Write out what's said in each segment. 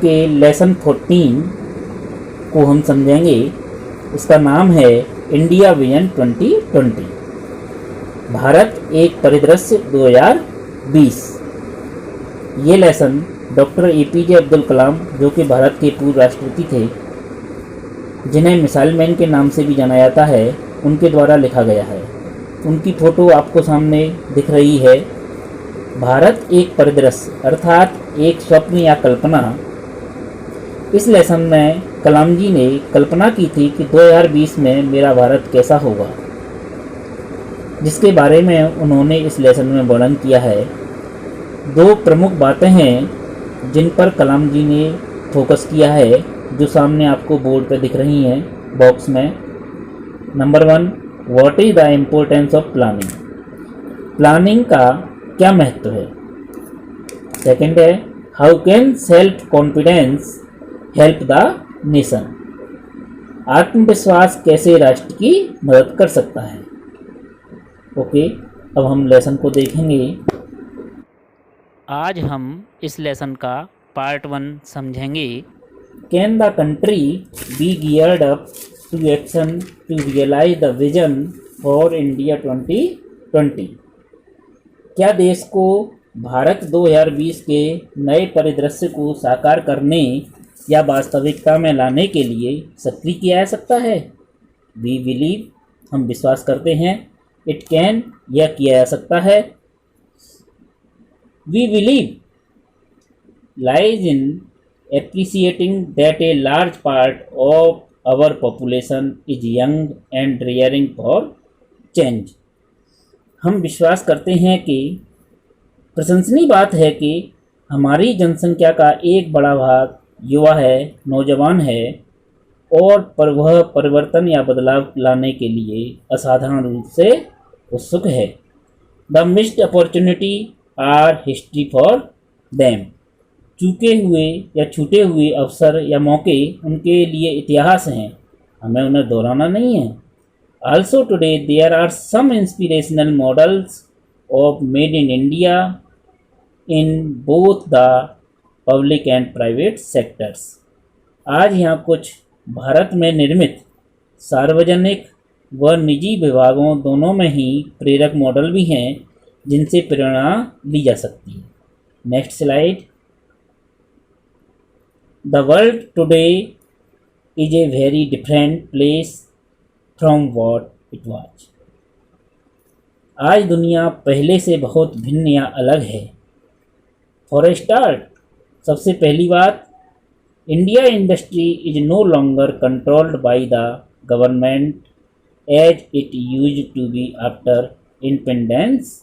के लेसन 14 को हम समझेंगे। इसका नाम है इंडिया विजन 2020, भारत एक परिदृश्य 2020। ये lesson doctor APJ Abdul Kalam, जो कि भारत के पूर्व राष्ट्रपति थे, जिन्हें मिसाइल मैन के नाम से भी जाना जाता है, उनके द्वारा लिखा गया है। उनकी फ़ोटो आपको सामने दिख रही है। भारत एक परिदृश्य अर्थात एक स्वप्न या कल्पना। इस लेसन में कलाम जी ने कल्पना की थी कि 2020 में मेरा भारत कैसा होगा, जिसके बारे में उन्होंने इस लेसन में वर्णन किया है। दो प्रमुख बातें हैं जिन पर कलाम जी ने फोकस किया है, जो सामने आपको बोर्ड पर दिख रही हैं बॉक्स में। Number 1, what is the importance of planning. Planning का क्या महत्व है। सेकंड है, how can self confidence help the nation. आत्मविश्वास कैसे राष्ट्र की मदद कर सकता है। ओके, अब हम लेसन को देखेंगे। आज हम इस लेसन का पार्ट 1 समझेंगे। Can the country be geared up to action to realise the vision for India 2020। क्या देश को भारत 2020 के नए परिदृश्य को साकार करने या वास्तविकता में लाने के लिए सक्रिय किया जा सकता है। वी बिलीव, हम विश्वास करते हैं। इट कैन, यह किया जा सकता है। We believe lies in appreciating that a large part of our population is young and rearing for change. हम विश्वास करते हैं कि प्रशंसनीय बात है कि हमारी जनसंख्या का एक बड़ा भाग युवा है, नौजवान है, और वह परिवर्तन या बदलाव लाने के लिए असाधारण रूप से उत्सुक है। The missed opportunity our history for them. चूके हुए या छूटे हुए अवसर या मौके उनके लिए इतिहास हैं, हमें उन्हें दोहराना नहीं है। Also today there are some inspirational models of made in India in both the public and private sectors. आज यहाँ कुछ भारत में निर्मित सार्वजनिक व निजी विभागों दोनों में ही प्रेरक मॉडल भी हैं, जिनसे प्रेरणा ली जा सकती है। Next slide. The world today is a very different place from what it was. आज दुनिया पहले से बहुत भिन्न या अलग है। फॉर ए स्टार्ट, सबसे पहली बात, India industry is no longer controlled by the government as it used to be after independence.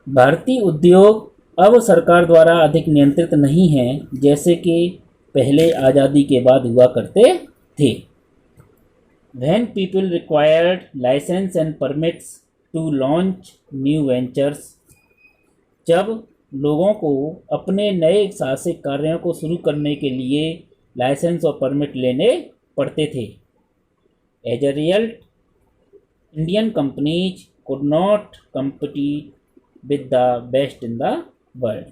भारतीय उद्योग अब सरकार द्वारा अधिक नियंत्रित नहीं है, जैसे कि पहले आज़ादी के बाद हुआ करते थे। When people required license and permits to launch new ventures, जब लोगों को अपने नए साहसिक कार्यों को शुरू करने के लिए लाइसेंस और परमिट लेने पड़ते थे। As a result, Indian companies could not compete with the best in the world.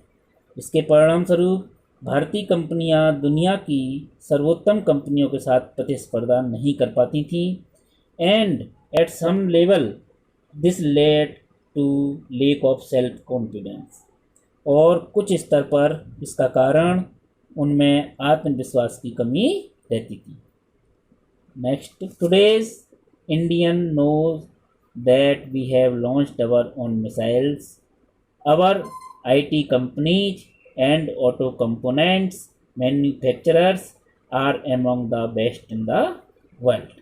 इसके परिणाम स्वरूप भारतीय कंपनियां दुनिया की सर्वोत्तम कंपनियों के साथ प्रतिस्पर्धा नहीं कर पाती थीं। And at some level this led to lack of self confidence. और कुछ स्तर पर इसका कारण उनमें आत्मविश्वास की कमी रहती थी। Next, today's Indian knows that we have launched our own missiles. Our IT companies and auto components manufacturers are among the best in the world।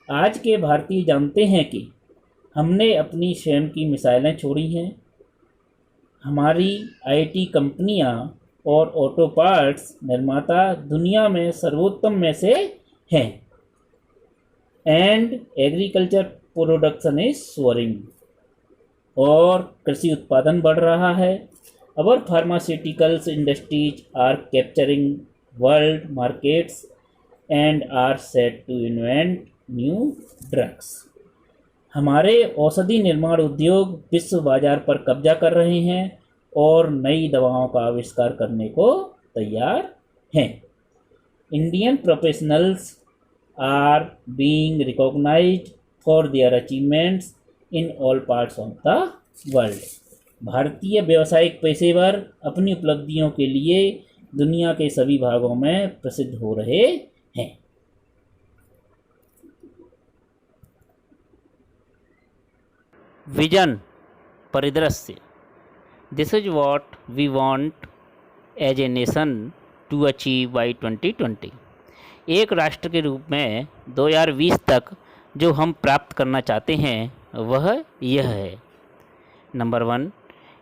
आज के भारतीय जानते हैं कि हमने अपनी स्वयं की मिसाइलें छोड़ी हैं। हमारी IT कंपनियां और ऑटो पार्ट्स निर्माता दुनिया में सर्वोत्तम में से हैं। एंड एग्रीकल्चर प्रोडक्शन इज सोअरिंग, और कृषि उत्पादन बढ़ रहा है। Our pharmaceuticals industries are capturing world markets and are set to invent new drugs। हमारे औषधि निर्माण उद्योग विश्व बाजार पर कब्जा कर रहे हैं और नई दवाओं का आविष्कार करने को तैयार हैं। Indian professionals are being recognised for their achievements in all parts of the world. भारतीय व्यावसायिक पेशेवर अपनी उपलब्धियों के लिए दुनिया के सभी भागों में प्रसिद्ध हो रहे हैं। विजन, परिदृश्य। This is what we want as a nation to achieve by 2020। एक राष्ट्र के रूप में 2020 तक जो हम प्राप्त करना चाहते हैं वह यह है। Number 1,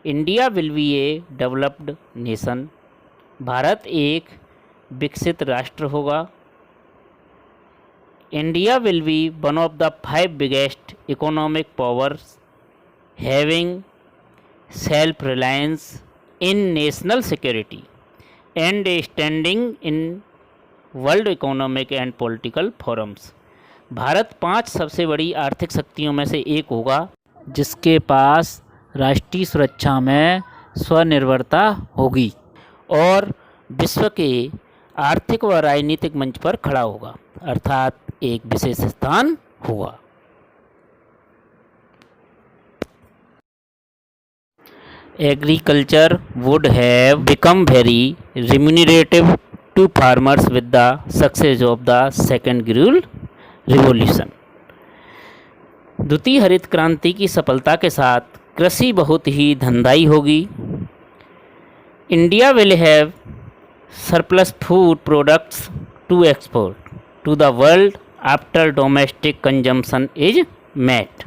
India will be A developed nation. Bharat एक विकसित राष्ट्र होगा। India will B one of the 5 biggest economic powers having self reliance in national security and A standing in world economic and political forums. Bharat 5 सबसे बड़ी आर्थिक शक्तियों में से एक होगा जिसके पास राष्ट्रीय सुरक्षा में स्वनिर्भरता होगी और विश्व के आर्थिक व राजनीतिक मंच पर खड़ा होगा, अर्थात एक विशेष स्थान होगा। Agriculture would have become very remunerative to farmers with the success of the second green revolution। द्वितीय हरित क्रांति की सफलता के साथ कृषि बहुत ही धनदायी होगी। India will have surplus food products to export to the world after domestic consumption is met.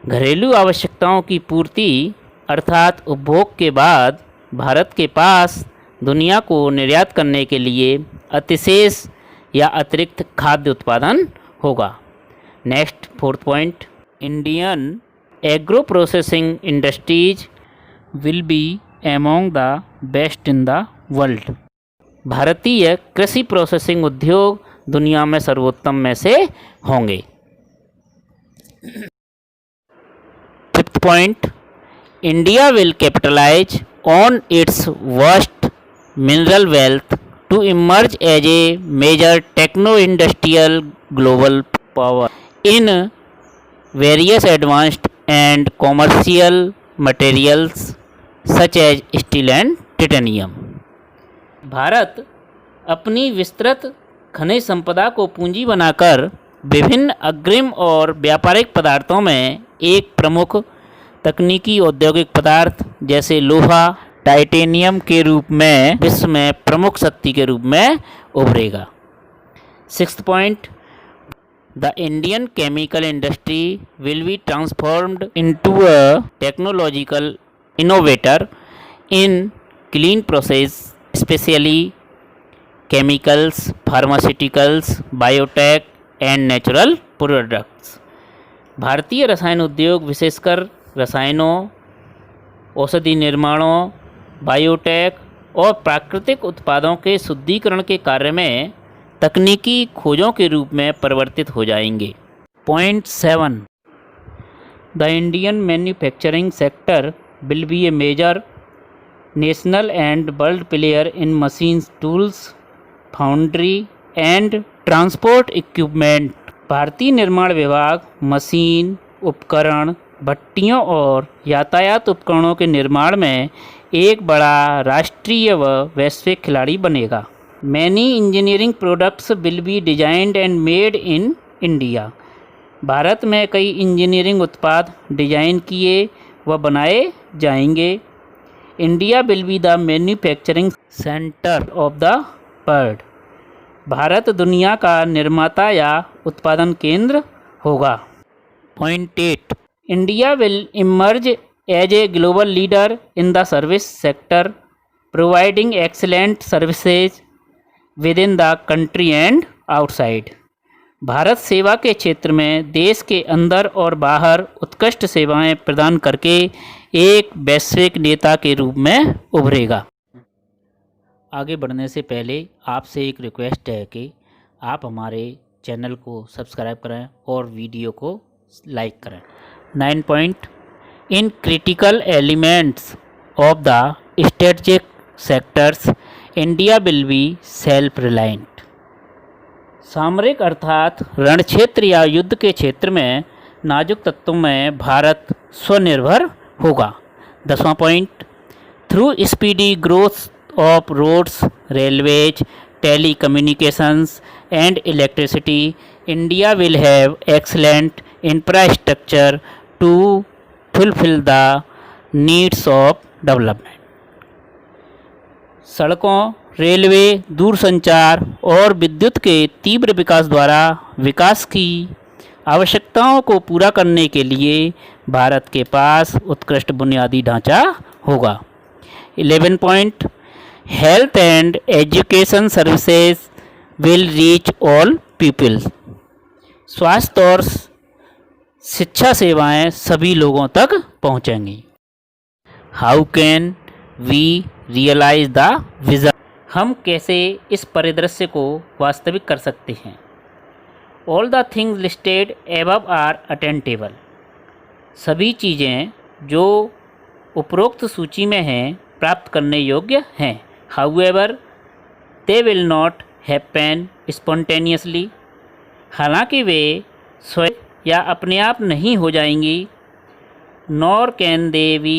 घरेलू आवश्यकताओं की पूर्ति अर्थात उपभोग के बाद भारत के पास दुनिया को निर्यात करने के लिए अतिशेष या अतिरिक्त खाद्य उत्पादन होगा। Next 4th point, Indian agro processing industries will be among the best in the world. भारतीय कृषि प्रोसेसिंग उद्योग दुनिया में सर्वोत्तम में से होंगे। 5th point, India will capitalize on its vast mineral wealth to emerge as a major techno-industrial global power in various advanced and commercial materials such as steel and titanium। Bharat अपनी विस्तृत खनिज संपदा को पूंजी बनाकर विभिन्न अग्रिम और व्यापारिक पदार्थों में एक प्रमुख तकनीकी औद्योगिक पदार्थ जैसे लोहा, टाइटेनियम के रूप में विश्व में प्रमुख शक्ति के रूप में उभरेगा। 6th point, the Indian chemical industry will be transformed into a technological innovator in clean process specially chemicals, pharmaceuticals, biotech and natural products. भारतीय रसायन उद्योग विशेषकर रसायनों, औषधि निर्माणों, बायोटेक और प्राकृतिक उत्पादों के शुद्धिकरण के कार्य में तकनीकी खोजों के रूप में परिवर्तित हो जाएंगे। Point 7, the Indian manufacturing sector will be a major national and world player in machines, tools, foundry and transport equipment. भारतीय निर्माण विभाग मशीन, उपकरण, भट्टियों और यातायात उपकरणों के निर्माण में एक बड़ा राष्ट्रीय व वैश्विक खिलाड़ी बनेगा। Many engineering products will be designed and made in India. भारत में कई इंजीनियरिंग उत्पाद डिजाइन किए व बनाए जाएंगे। India will be the manufacturing centre of the world. भारत दुनिया का निर्माता या उत्पादन केंद्र होगा। Point 8, India will emerge as a global leader in the service sector providing excellent services within the country and outside. भारत सेवा के क्षेत्र में देश के अंदर और बाहर उत्कृष्ट सेवाएं प्रदान करके एक वैश्विक नेता के रूप में उभरेगा। आगे बढ़ने से पहले आपसे एक रिक्वेस्ट है कि आप हमारे चैनल को सब्सक्राइब करें और वीडियो को लाइक करें। 9 point, in critical elements of the strategic sectors India will be self reliant. सामरिक अर्थात रण क्षेत्र या युद्ध के क्षेत्र में नाजुक तत्वों में भारत स्वनिर्भर होगा। 10वां point, through speedy growth of roads, railways, telecommunications and electricity, India will have excellent infrastructure to fulfill the needs of development. सड़कों, रेलवे, दूरसंचार और विद्युत के तीव्र विकास द्वारा विकास की आवश्यकताओं को पूरा करने के लिए भारत के पास उत्कृष्ट बुनियादी ढांचा होगा। 11 point, health and education services will reach all peoples. स्वास्थ्य और शिक्षा सेवाएं सभी लोगों तक पहुंचेंगी। How can we realise the vision. हम कैसे इस परिदृश्य को वास्तविक कर सकते हैं। All the things listed above are attainable. सभी चीज़ें जो उपरोक्त सूची में हैं प्राप्त करने योग्य हैं। However, they will not happen spontaneously. हालांकि वे स्वयं या अपने आप नहीं हो जाएंगी। Nor can they be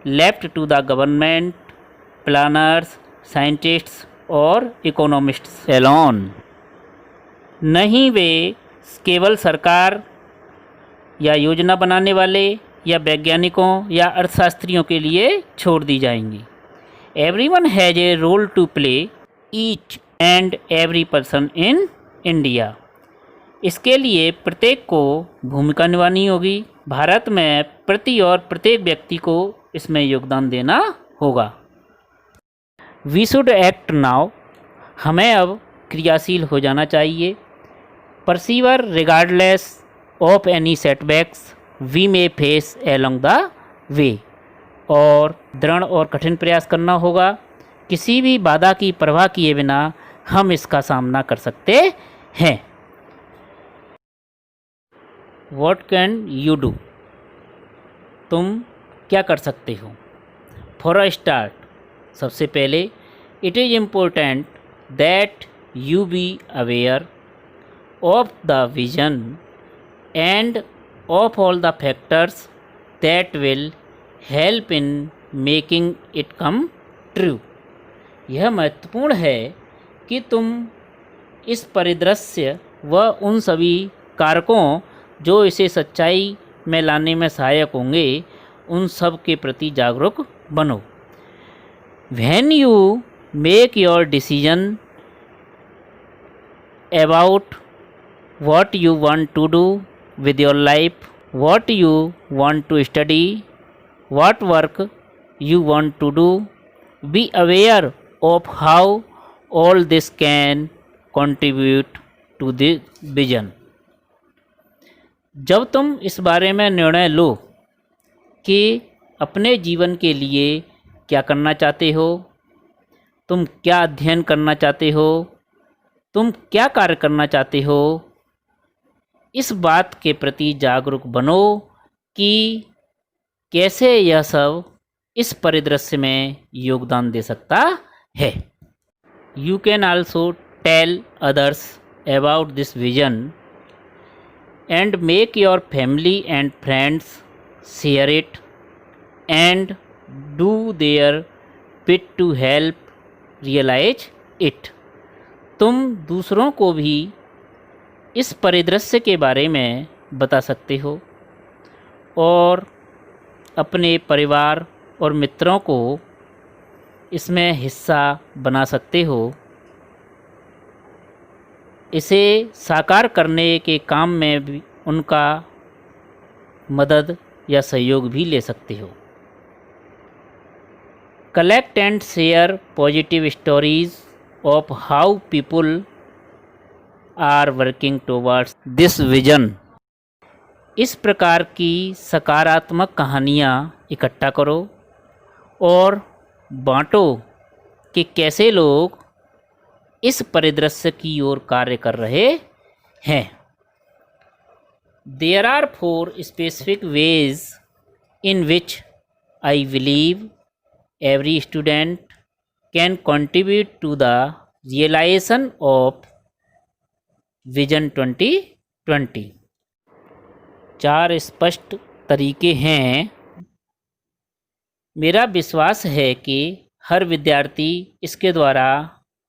left to the government, planners, scientists और economists alone. नहीं वे केवल सरकार या योजना बनाने वाले या वैज्ञानिकों या अर्थशास्त्रियों के लिए छोड़ दी जाएंगी। Everyone has a role to play, each and every person in India. इसके लिए प्रत्येक को भूमिका निभानी होगी। भारत में प्रति और प्रत्येक व्यक्ति को इसमें योगदान देना होगा। We should act now. हमें अब क्रियाशील हो जाना चाहिए। Persevere regardless of any setbacks we may face along the way. और दृढ़ और कठिन प्रयास करना होगा। किसी भी बाधा की परवाह किए बिना हम इसका सामना कर सकते हैं। What can you do? तुम क्या कर सकते हो। For a start, सबसे पहले it is important that you be aware of the vision and of all the factors that will help in making it come true. यह महत्वपूर्ण है कि तुम इस परिदृश्य व उन सभी कारकों जो इसे सच्चाई में लाने में सहायक होंगे उन सब के प्रति जागरूक बनो। When you make your decision about what you want to do with your life, what you want to study, what work you want to do, be aware of how all this can contribute to the vision. जब तुम इस बारे में निर्णय लो कि अपने जीवन के लिए क्या करना चाहते हो, तुम क्या अध्ययन करना चाहते हो, तुम क्या कार्य करना चाहते हो, इस बात के प्रति जागरूक बनो कि कैसे यह सब इस परिदृश्य में योगदान दे सकता है। You can also tell others about this vision and make your family and friends share it and do their bit to help realise it. तुम दूसरों को भी इस परिदृश्य के बारे में बता सकते हो और अपने परिवार और मित्रों को इसमें हिस्सा बना सकते हो। इसे साकार करने के काम में भी उनका मदद या सहयोग भी ले सकते हो। Collect and share positive stories of how people are working towards this vision. इस प्रकार की सकारात्मक कहानियाँ इकट्ठा करो और बांटो कि कैसे लोग इस परिदृश्य की ओर कार्य कर रहे हैं। There are 4 specific ways in which I believe every student can contribute to the realization of Vision 2020। 4 स्पष्ट तरीके हैं। मेरा विश्वास है कि हर विद्यार्थी इसके द्वारा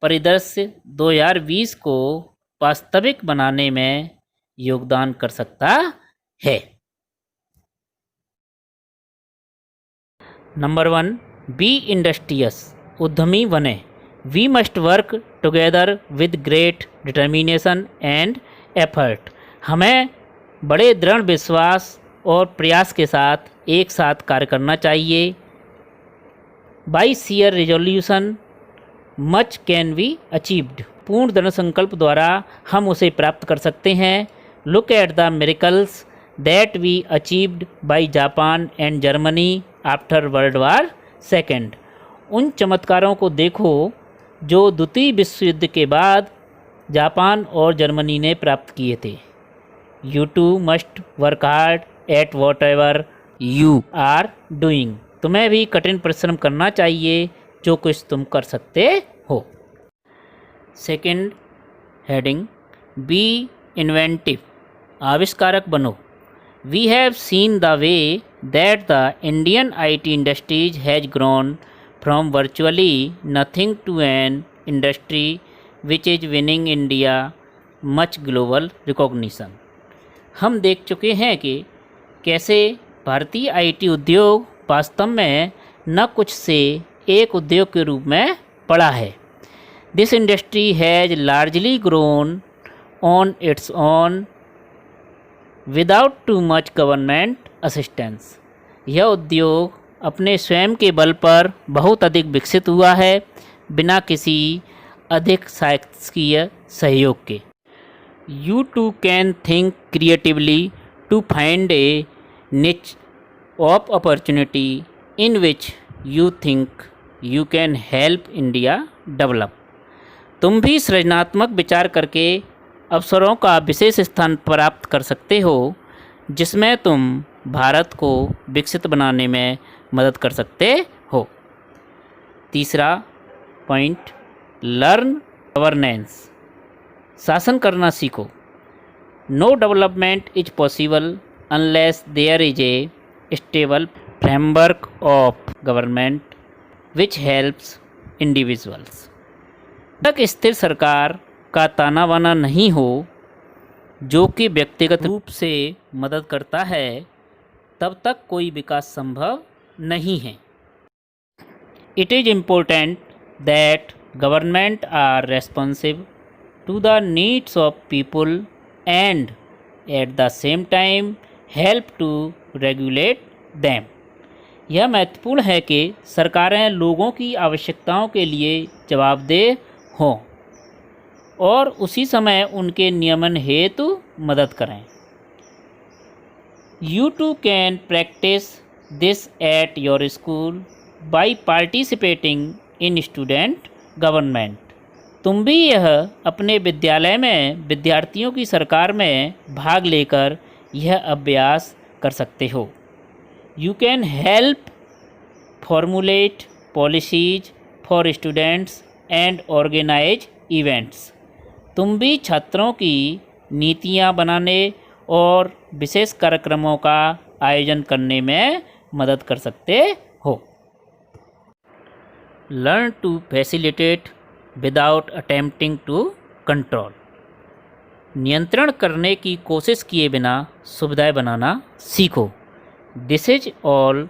परिदृश्य 2020 को वास्तविक बनाने में योगदान कर सकता है। नंबर 1, बी इंडस्ट्रियस, उद्यमी बने। We must work together with great determination and effort. हमें बड़े दृढ़ विश्वास और प्रयास के साथ एक साथ कार्य करना चाहिए। By share resolution much can be achieved. पूर्ण दृढ़ संकल्प द्वारा हम उसे प्राप्त कर सकते हैं। Look at the miracles that we achieved by Japan and Germany after World War second. उन चमत्कारों को देखो जो द्वितीय विश्व युद्ध के बाद जापान और जर्मनी ने प्राप्त किए थे। You too must work hard at whatever you are doing. तुम्हें भी कठिन परिश्रम करना चाहिए जो कुछ तुम कर सकते हो। सेकेंड हेडिंग, बी इन्वेंटिव, आविष्कारक बनो। We have seen the way that the Indian IT industries has grown from virtually nothing to an industry which is winning India much global recognition. हम देख चुके हैं कि कैसे भारतीय IT उद्योग वास्तव में न कुछ से एक उद्योग के रूप में पड़ा है। This industry has largely grown on its own without too much government assistance. यह उद्योग अपने स्वयं के बल पर बहुत अधिक विकसित हुआ है, बिना किसी अधिक शासकीय सहयोग के। You too can think creatively to find a niche of opportunity in which you think you can help India develop। तुम भी सृजनात्मक विचार करके अवसरों का विशेष स्थान प्राप्त कर सकते हो जिसमें तुम भारत को विकसित बनाने में मदद कर सकते हो। तीसरा पॉइंट, लर्न गवर्नेंस, शासन करना सीखो। No development is possible unless there is a stable framework of government which helps individuals. तक स्थिर सरकार का ताना बाना नहीं हो जो कि व्यक्तिगत रूप से मदद करता है, तब तक कोई विकास संभव नहीं है। It is important that government are responsive to the needs of people and at the same time help to regulate them। यह महत्वपूर्ण है कि सरकारें लोगों की आवश्यकताओं के लिए जवाबदेह हों और उसी समय उनके नियमन हेतु मदद करें। You too can practice this at your school by participating in student government। तुम भी यह अपने विद्यालय में विद्यार्थियों की सरकार में भाग लेकर यह अभ्यास कर सकते हो। You can help formulate policies for students and organise events. तुम भी छात्रों की नीतियाँ बनाने और विशेष कार्यक्रमों का आयोजन करने में मदद कर सकते हो। Learn to facilitate without attempting to control. नियंत्रण करने की कोशिश किए बिना सुविधाएं बनाना सीखो। This is all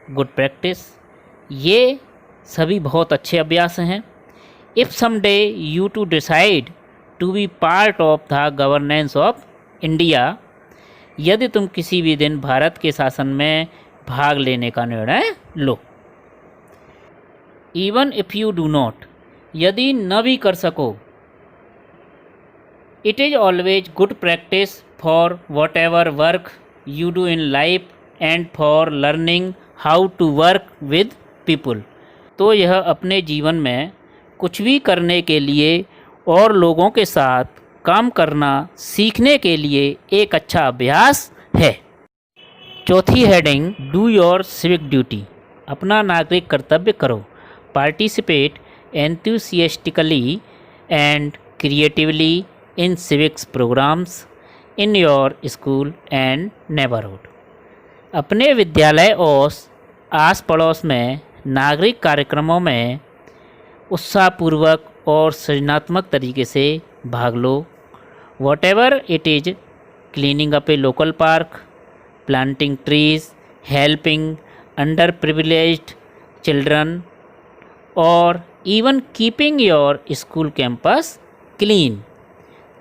good practice. ये सभी बहुत अच्छे अभ्यास हैं। If someday you too decide to be part of the governance of India, यदि तुम किसी भी दिन भारत के शासन में भाग लेने का निर्णय लो। Even if you do not, यदि न भी कर सको, it is always good practice for whatever work you do in life and for learning how to work with people. तो यह अपने जीवन में कुछ भी करने के लिए और लोगों के साथ काम करना सीखने के लिए एक अच्छा अभ्यास है। चौथी heading, do your civic duty, अपना नागरिक कर्तव्य करो। Participate enthusiastically and creatively in civics programmes in your school and neighbourhood. अपने विद्यालय और आस पड़ोस में नागरिक कार्यक्रमों में उत्साहपूर्वक और सृजनात्मक तरीके से भाग लो। Whatever it is, cleaning up a local park, planting trees, helping underprivileged children और even keeping your school campus clean.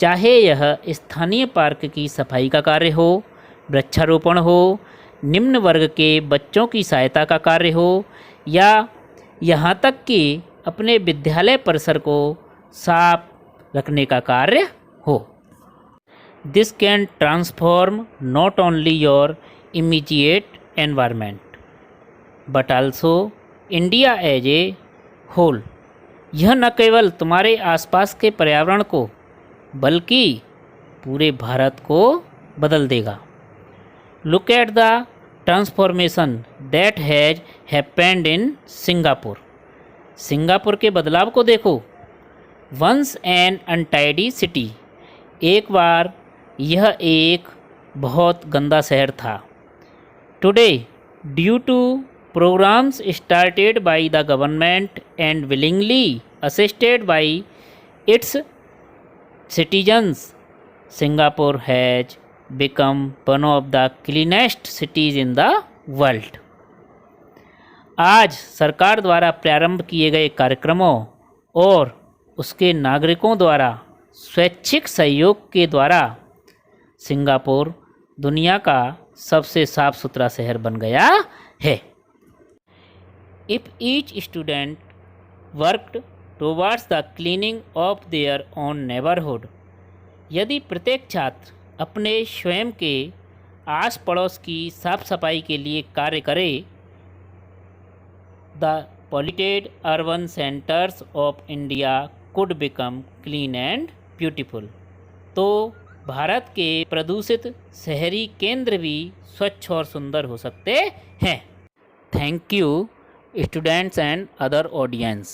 चाहे यह स्थानीय पार्क की सफाई का कार्य हो, वृक्षारोपण हो, निम्न वर्ग के बच्चों की सहायता का कार्य हो या यहाँ तक कि अपने विद्यालय परिसर को साफ रखने का कार्य हो। This can transform not only your immediate environment but also India as a whole. यह न केवल तुम्हारे आसपास के पर्यावरण को बल्कि पूरे भारत को बदल देगा। Look at the transformation that has happened in Singapore. Singapore के बदलाव को देखो। वंस एन अनटाइडी सिटी, एक बार यह एक बहुत गंदा शहर था। Today, due to programs started by the government and willingly assisted by its citizens, Singapore has become one of the cleanest cities in the world. आज सरकार द्वारा प्रारंभ किए गए कार्यक्रमों और उसके नागरिकों द्वारा स्वैच्छिक सहयोग के द्वारा सिंगापुर दुनिया का सबसे साफ सुथरा शहर बन गया है। If each student worked towards the cleaning of their own neighborhood, यदि प्रत्येक छात्र अपने स्वयं के आस पड़ोस की साफ सफाई के लिए कार्य करे, the polluted urban centers of India could become clean and beautiful, तो भारत के प्रदूषित शहरी केंद्र भी स्वच्छ और सुंदर हो सकते हैं। Thank you students and other audience.